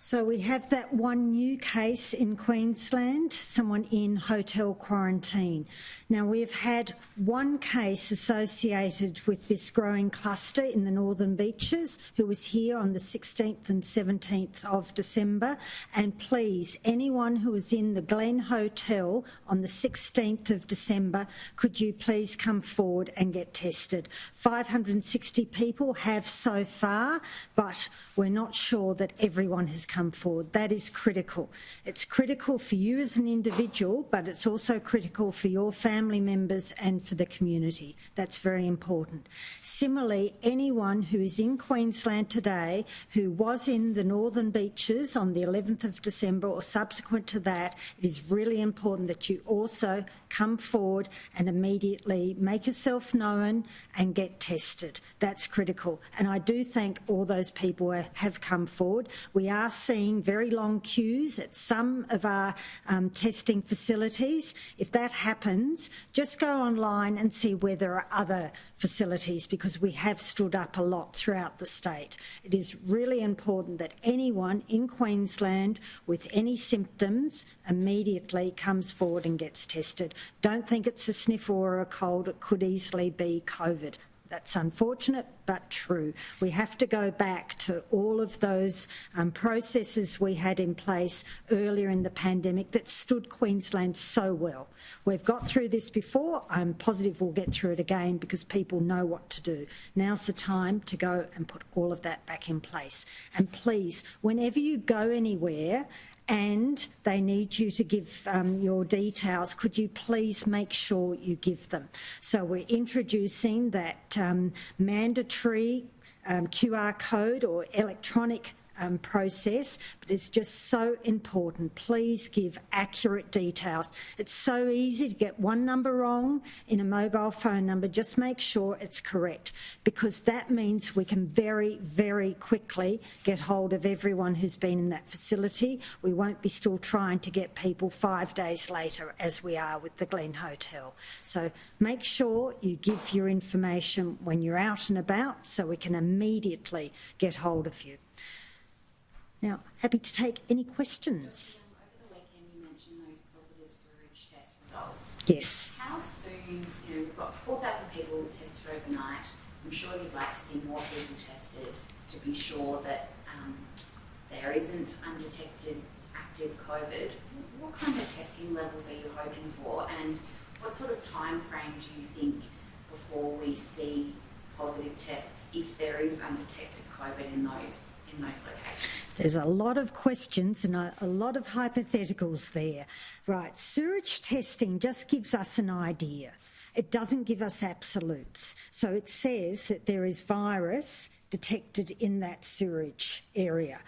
So we have that one new case in Queensland, someone in hotel quarantine. Now we've had one case associated with this growing cluster in the Northern Beaches who was here on the 16th and 17th of December. And please, anyone who was in the Glen Hotel on the 16th of December, could you please come forward and get tested? 560 people have so far, but we're not sure that everyone has come forward. That is critical. It's critical for you as an individual, but it's also critical for your family members and for the community. That's very important. Similarly, anyone who is in Queensland today who was in the Northern Beaches on the 11th of December or subsequent to that, it is really important that you also come forward and immediately make yourself known and get tested. That's critical. And I do thank all those people who have come forward. We are seeing very long queues at some of our testing facilities. If that happens, just go online and see where there are other facilities, because we have stood up a lot throughout the state. It is really important that anyone in Queensland with any symptoms immediately comes forward and gets tested. Don't think it's a sniffle or a cold. It could easily be COVID. That's unfortunate, but true. We have to go back to all of those processes we had in place earlier in the pandemic that stood Queensland so well. We've got through this before. I'm positive we'll get through it again because people know what to do. Now's the time to go and put all of that back in place. And please, whenever you go anywhere, and they need you to give your details, could you please make sure you give them? So we're introducing that mandatory QR code or electronic process, but it's just so important. Please give accurate details. It's so easy to get one number wrong in a mobile phone number. Just make sure it's correct, because that means we can very, very quickly get hold of everyone who's been in that facility. We won't be still trying to get people 5 days later as we are with the Glen Hotel. So make sure you give your information when you're out and about so we can immediately get hold of you. Now, happy to take any questions. Over the weekend you mentioned those positive sewage test results. Yes. How soon, we've got 4,000 people tested overnight. I'm sure you'd like to see more people tested to be sure that there isn't undetected active COVID. What kind of testing levels are you hoping for, and what sort of time frame do you think before we see positive tests if there is undetected COVID in those locations? There's a lot of questions and a lot of hypotheticals there. Right, sewage testing just gives us an idea. It doesn't give us absolutes. So it says that there is virus detected in that sewage area.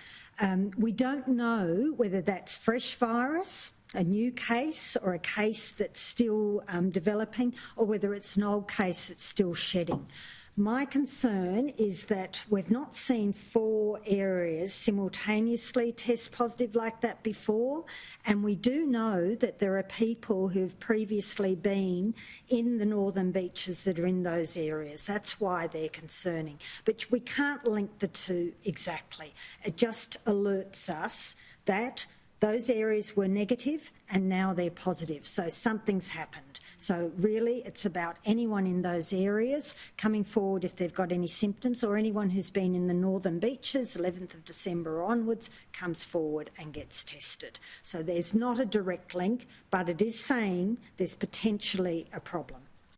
We don't know whether that's fresh virus, a new case, or a case that's still developing, or whether it's an old case that's still shedding. My concern is that we've not seen 4 areas simultaneously test positive like that before, and we do know that there are people who've previously been in the Northern Beaches that are in those areas. That's why they're concerning. But we can't link the two exactly. It just alerts us that those areas were negative and now they're positive, so something's happened. So really it's about anyone in those areas coming forward if they've got any symptoms, or anyone who's been in the Northern Beaches 11th of December onwards comes forward and gets tested. So there's not a direct link, but it is saying there's potentially a problem.